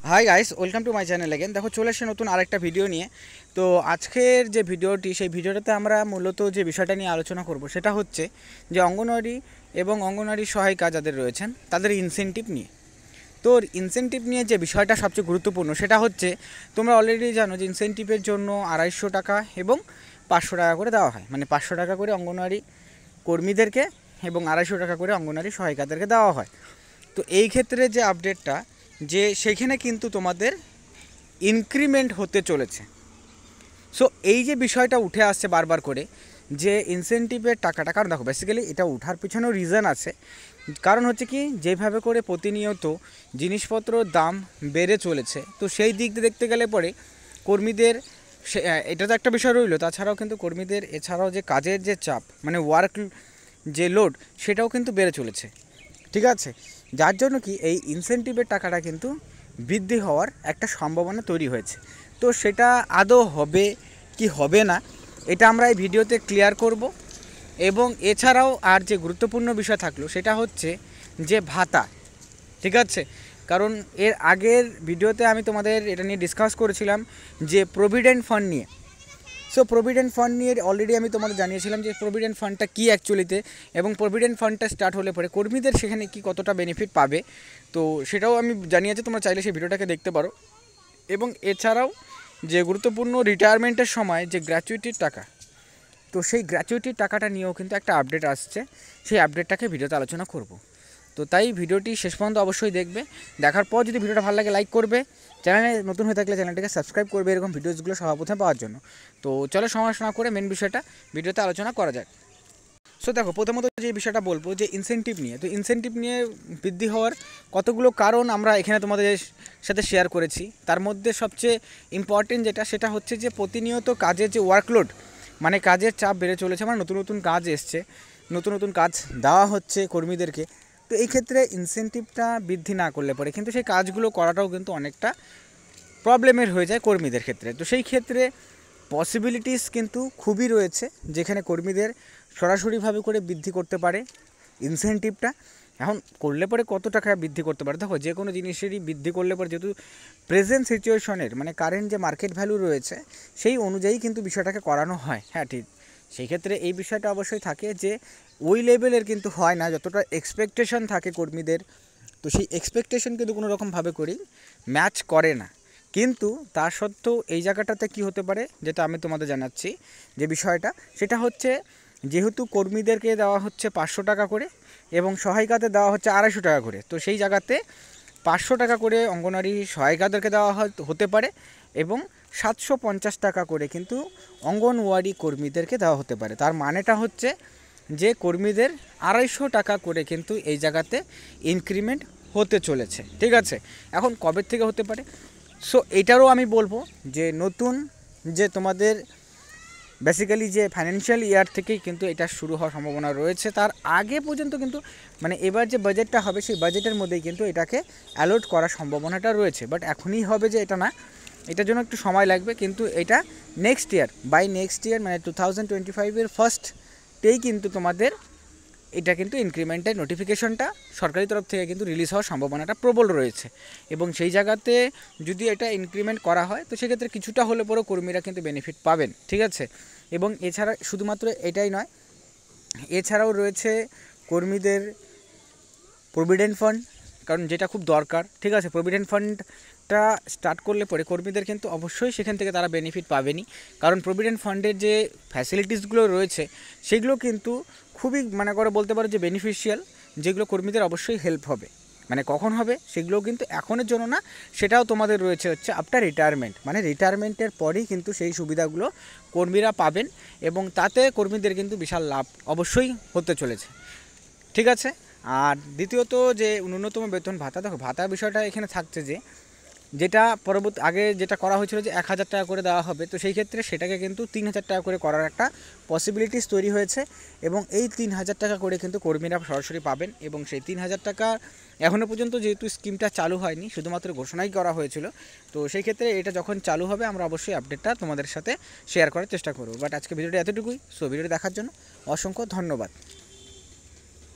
Hi guys, welcome to my channel again. দেখো চলে এসেছে নতুন আরেকটা ভিডিও নিয়ে। তো আজকের যে ভিডিওটি, সেই ভিডিওটাতে আমরা মূলত যে বিষয়টা নিয়ে আলোচনা করব সেটা হচ্ছে যে অঙ্গনওয়াড়ি এবং অঙ্গনওয়াড়ি সহায়িকা যাদের রয়েছেন তাদের ইনসেনটিভ নিয়ে। তো ইনসেনটিভ নিয়ে যে বিষয়টা সবচেয়ে গুরুত্বপূর্ণ সেটা হচ্ছে, তোমরা অলরেডি জানো যে ইনসেনটিভের জন্য 250 টাকা এবং 500 টাকা করে দেওয়া হয়। মানে 500 টাকা করে অঙ্গনওয়াড়ি কর্মীদেরকে এবং 250 টাকা করে অঙ্গনওয়াড়ি সহায়িকাদেরকে দেওয়া হয়। তো এই ক্ষেত্রে যে আপডেটটা, যে সেখানে কিন্তু তোমাদের ইনক্রিমেন্ট হতে চলেছে। সো এই যে বিষয়টা উঠে আসছে বারবার করে, যে ইনসেনটিভের টাকাটা, কারণ দেখো বেসিক্যালি এটা ওঠার পিছনেও রিজন আছে। কারণ হচ্ছে কি, যেভাবে করে প্রতিনিয়ত জিনিসপত্রর দাম বেড়ে চলেছে, তো সেই দিক দিয়ে দেখতে গেলে পরে কর্মীদের এটা তো একটা বিষয় রইলো, তাছাড়াও কিন্তু কর্মীদের এছাড়াও যে কাজের যে চাপ, মানে ওয়ার্ক যে লোড, সেটাও কিন্তু বেড়ে চলেছে। ঠিক আছে, যার জন্য কি এই ইনসেনটিভের টাকাটা কিন্তু বৃদ্ধি হওয়ার একটা সম্ভাবনা তৈরি হয়েছে। তো সেটা আদৌ হবে কি হবে না, এটা আমরা এই ভিডিওতে ক্লিয়ার করব। এবং এছাড়াও আর যে গুরুত্বপূর্ণ বিষয় থাকলো সেটা হচ্ছে যে ভাতা। ঠিক আছে, কারণ এর আগের ভিডিওতে আমি তোমাদের এটা নিয়ে ডিসকাস করেছিলাম যে প্রভিডেন্ট ফান্ড নিয়ে। সো প্রভিডেন্ট ফান্ড নিয়ে অলরেডি আমি তোমাদের জানিয়েছিলাম যে প্রভিডেন্ট ফান্ডটা কী অ্যাকচুয়ালিতে, এবং প্রভিডেন্ট ফান্ডটা স্টার্ট হলে পরে কর্মীদের সেখানে কি কতটা বেনিফিট পাবে, তো সেটাও আমি জানিয়েছি। তোমরা চাইলে সেই ভিডিওটাকে দেখতে পারো। এবং এছাড়াও যে গুরুত্বপূর্ণ রিটায়ারমেন্টের সময় যে গ্র্যাচুইটির টাকা, তো সেই গ্র্যাচুইটির টাকাটা নিয়েও কিন্তু একটা আপডেট আসছে। সেই আপডেটটাকে ভিডিওতে আলোচনা করব। তো তাই ভিডিওটি শেষ পর্যন্ত অবশ্যই দেখবে। দেখার পর যদি ভিডিওটা ভালো লাগে লাইক করবে, চ্যানেলে নতুন হয়ে থাকলে চ্যানেলটিকে সাবস্ক্রাইব করবে এরকম ভিডিওসগুলো সবার প্রথমে পাওয়ার জন্য। তো চলো সময় না করে মেন বিষয়টা ভিডিওতে আলোচনা করা যাক। সো দেখো, প্রথমত যে বিষয়টা বলবো যে ইনসেনটিভ নিয়ে, তো ইনসেনটিভ নিয়ে বৃদ্ধি হওয়ার কতগুলো কারণ আমরা এখানে তোমাদের সাথে শেয়ার করেছি। তার মধ্যে সবচেয়ে ইম্পর্টেন্ট যেটা, সেটা হচ্ছে যে প্রতিনিয়ত কাজের যে ওয়ার্কলোড, মানে কাজের চাপ বেড়ে চলেছে, মানে নতুন নতুন কাজ এসছে, নতুন নতুন কাজ দেওয়া হচ্ছে কর্মীদেরকে। তো এই ক্ষেত্রে ইনসেনটিভটা বৃদ্ধি না করলে পরে কিন্তু সেই কাজগুলো করাটাও কিন্তু অনেকটা প্রবলেমের হয়ে যায় কর্মীদের ক্ষেত্রে। তো সেই ক্ষেত্রে পসিবিলিটিস কিন্তু খুবই রয়েছে, যেখানে কর্মীদের সরাসরিভাবে করে বৃদ্ধি করতে পারে ইনসেনটিভটা। এখন করলে পরে কত টাকা বৃদ্ধি করতে পারে, দেখো যে কোনো জিনিসেরই বৃদ্ধি করলে পরে যেহেতু প্রেজেন্ট সিচুয়েশনের, মানে কারেন্ট যে মার্কেট ভ্যালু রয়েছে সেই অনুযায়ী কিন্তু বিষয়টাকে করানো হয়। হ্যাঁ ঠিক, সেই ক্ষেত্রে এই বিষয়টা অবশ্যই থাকে যে ওই লেভেলের কিন্তু হয় না যতটা এক্সপেকটেশন থাকে কর্মীদের। তো সেই এক্সপেকটেশন কিন্তু কোনো রকমভাবে করেই ম্যাচ করে না। কিন্তু তা সত্ত্বেও এই জায়গাটাতে কি হতে পারে, যেটা আমি তোমাদের জানাচ্ছি যে বিষয়টা, সেটা হচ্ছে যেহেতু কর্মীদেরকে দেওয়া হচ্ছে 500 টাকা করে এবং সহায়িকাতে দেওয়া হচ্ছে 250 টাকা করে, তো সেই জায়গাতে 500 টাকা করে অঙ্গনওয়াড়ি সহায়িকাদেরকে দেওয়া হতে পারে এবং 750 টাকা করে কিন্তু অঙ্গনওয়াড়ি কর্মীদেরকে দেওয়া হতে পারে। তার মানেটা হচ্ছে যে কর্মীদের 250 টাকা করে কিন্তু এই জায়গাতে ইনক্রিমেন্ট হতে চলেছে। ঠিক আছে, এখন কবে থেকে হতে পারে, সো এটারও আমি বলবো যে নতুন যে তোমাদের বেসিক্যালি যে ফাইন্যান্সিয়াল ইয়ার থেকেই কিন্তু এটা শুরু হওয়ার সম্ভাবনা রয়েছে। তার আগে পর্যন্ত কিন্তু, মানে এবার যে বাজেটটা হবে সেই বাজেটের মধ্যেই কিন্তু এটাকে অ্যালট করার সম্ভাবনাটা রয়েছে। বাট এখনই হবে যে এটা না, এটার জন্য একটু সময় লাগবে। কিন্তু এটা next year, by next year মানে 2025-এর ফার্স্টেই কিন্তু তোমাদের এটা কিন্তু ইনক্রিমেন্টের নোটিফিকেশনটা সরকারি তরফ থেকে কিন্তু রিলিজ হওয়ার সম্ভাবনাটা প্রবল রয়েছে। এবং সেই জায়গাতে যদি এটা ইনক্রিমেন্ট করা হয়, তো সেক্ষেত্রে কিছুটা হলে পরেও কর্মীরা কিন্তু বেনিফিট পাবেন। ঠিক আছে, এবং এছাড়া শুধুমাত্র এটাই নয়, এছাড়াও রয়েছে কর্মীদের প্রভিডেন্ট ফান্ড, কারণ যেটা খুব দরকার। ঠিক আছে, প্রভিডেন্ট ফান্ডটা স্টার্ট করলে পরে কর্মীদের কিন্তু অবশ্যই সেখান থেকে তারা বেনিফিট পাবেনই, কারণ প্রভিডেন্ট ফান্ডের যে ফ্যাসিলিটিসগুলো রয়েছে সেগুলো কিন্তু খুবই, মানে করে বলতে পারো যে বেনিফিশিয়াল, যেগুলো কর্মীদের অবশ্যই হেল্প হবে। মানে কখন হবে সেগুলো কিন্তু এখনের জন্য না, সেটাও তোমাদের রয়েছে হচ্ছে আফটার রিটায়ারমেন্ট, মানে রিটায়ারমেন্টের পরেই কিন্তু সেই সুবিধাগুলো কর্মীরা পাবেন এবং তাতে কর্মীদের কিন্তু বিশাল লাভ অবশ্যই হতে চলেছে। ঠিক আছে, আর দ্বিতীয়ত যে ন্যূনতম বেতন ভাতা, দেখো ভাতা বিষয়টা এখানে থাকছে যে যেটা পরবর্তী আগে যেটা করা হয়েছিল যে 1000 টাকা করে দেওয়া হবে, তো সেই ক্ষেত্রে সেটাকে কিন্তু 3000 টাকা করে করার একটা পসিবিলিটিস তৈরি হয়েছে। এবং এই 3000 টাকা করে কিন্তু কর্মীরা সরাসরি পাবেন। এবং সেই 3000 টাকা এখনও পর্যন্ত যেহেতু স্কিমটা চালু হয়নি, শুধুমাত্র ঘোষণাই করা হয়েছিল, তো সেই ক্ষেত্রে এটা যখন চালু হবে আমরা অবশ্যই আপডেটটা তোমাদের সাথে শেয়ার করার চেষ্টা করব। বাট আজকে ভিডিওটা এতটুকুই। সো ভিডিওটি দেখার জন্য অসংখ্য ধন্যবাদ।